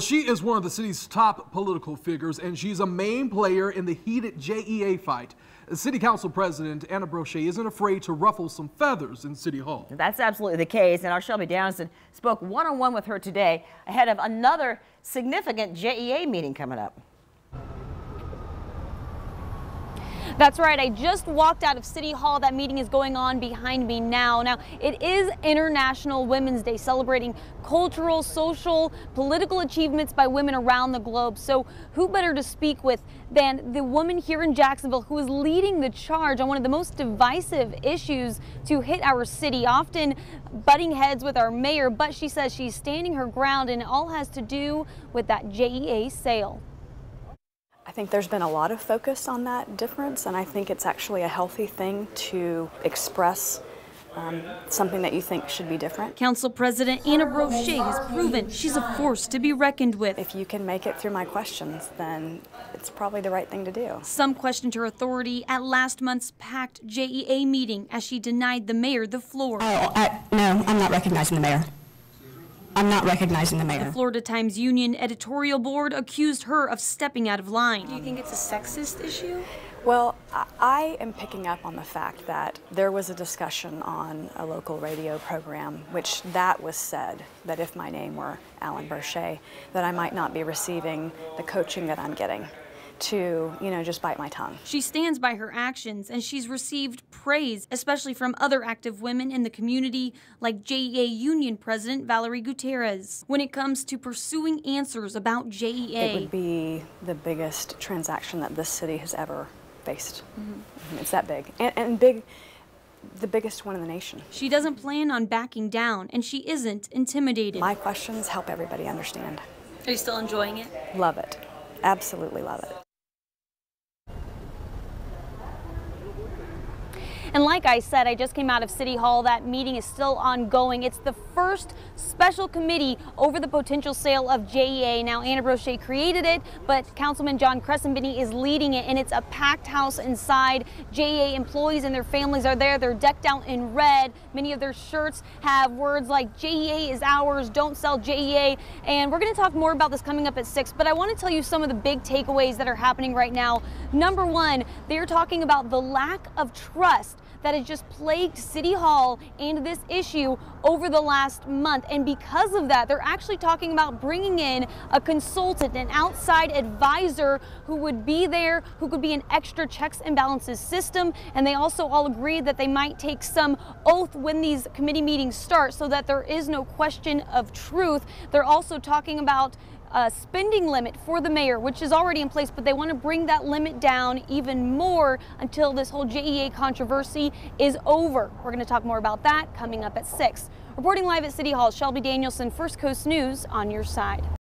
She is one of the city's top political figures, and she's a main player in the heated JEA fight. City Council President Anna Brosche isn't afraid to ruffle some feathers in City Hall. That's absolutely the case, and our Shelby Danielsen spoke one-on-one with her today ahead of another significant JEA meeting coming up. That's right. I just walked out of City Hall. That meeting is going on behind me now. Now, it is International Women's Day, celebrating cultural, social, political achievements by women around the globe. So who better to speak with than the woman here in Jacksonville who is leading the charge on one of the most divisive issues to hit our city, often butting heads with our mayor, but she says she's standing her ground, and it all has to do with that JEA sale. I think there's been a lot of focus on that difference, and I think it's actually a healthy thing to express something that you think should be different. Council President Anna Brosche has proven she's a force to be reckoned with. If you can make it through my questions, then it's probably the right thing to do. Some questioned her authority at last month's packed JEA meeting as she denied the mayor the floor. No, I'm not recognizing the mayor. I'm not recognizing the mayor. The Florida Times Union editorial board accused her of stepping out of line. Do you think it's a sexist issue? Well, I am picking up on the fact that there was a discussion on a local radio program, which that was said that if my name were Alan Brosche, that I might not be receiving the coaching that I'm getting to, just bite my tongue. She stands by her actions, and she's received praise, especially from other active women in the community, like JEA Union President Valerie Gutierrez. When it comes to pursuing answers about JEA, it would be the biggest transaction that this city has ever faced. It's that big, and big, the biggest one in the nation. She doesn't plan on backing down, and she isn't intimidated. My questions help everybody understand. Are you still enjoying it? Love it. Absolutely love it. And like I said, I just came out of City Hall. That meeting is still ongoing. It's the first special committee over the potential sale of JEA. Now, Anna Brosche created it, but Councilman John Crescenbenny is leading it, and it's a packed house inside. JEA employees and their families are there. They're decked out in red. Many of their shirts have words like JEA is ours, don't sell JEA. And we're going to talk more about this coming up at 6, but I want to tell you some of the big takeaways that are happening right now. Number one, they're talking about the lack of trust that has just plagued City Hall and this issue over the last month. And because of that, they're actually talking about bringing in a consultant, an outside advisor who would be there, who could be an extra checks and balances system. And they also all agreed that they might take some oath when these committee meetings start so that there is no question of truth. They're also talking about a spending limit for the mayor, which is already in place, but they want to bring that limit down even more until this whole JEA controversy is over. We're going to talk more about that coming up at 6. Reporting live at City Hall, Shelby Danielsen, First Coast News, on your side.